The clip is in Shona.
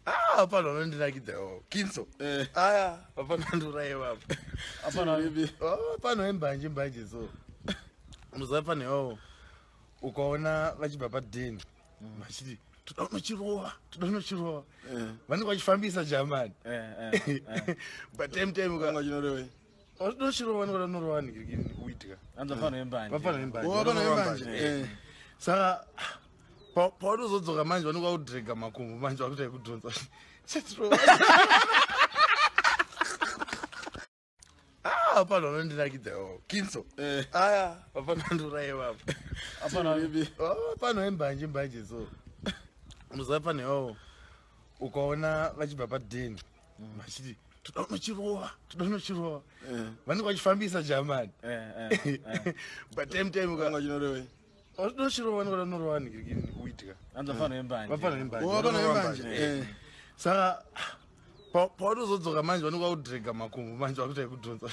Hapana ndinakideo. Kinso. Aya, hapana nduraye baba. Hapana bibi. Hapana embanje so. Muzapa neo. Ukaona vachibva deni. Machiti tudono chirowa. Vani kwachifambisa German. But time ukanga chinorewe. Odochirowa norowa nikini kuitika. Anzafana embanje. Hapana embanje. Hapana embanje. Saka Paulo zodzoka manje vanenge vaudrega makumbo manje vakuita kudhonza hapana vanondinakideo. Kinso. Aya, hapana nduraye baba. Hapana bibi. Hapana embanje so. Muzapa neo. Ukaona vachibva deni. Machiti tudono chirowa. Vanenge vachifambisa German. But time ukanga chinorewe. Odochirowa norowa nikini kuitika. Anzafana embanje. Hapana embanje. Hapana embanje. Saka Paulo zodzoka manje vanenge vaudrega makumbo manje vakuita kudhonza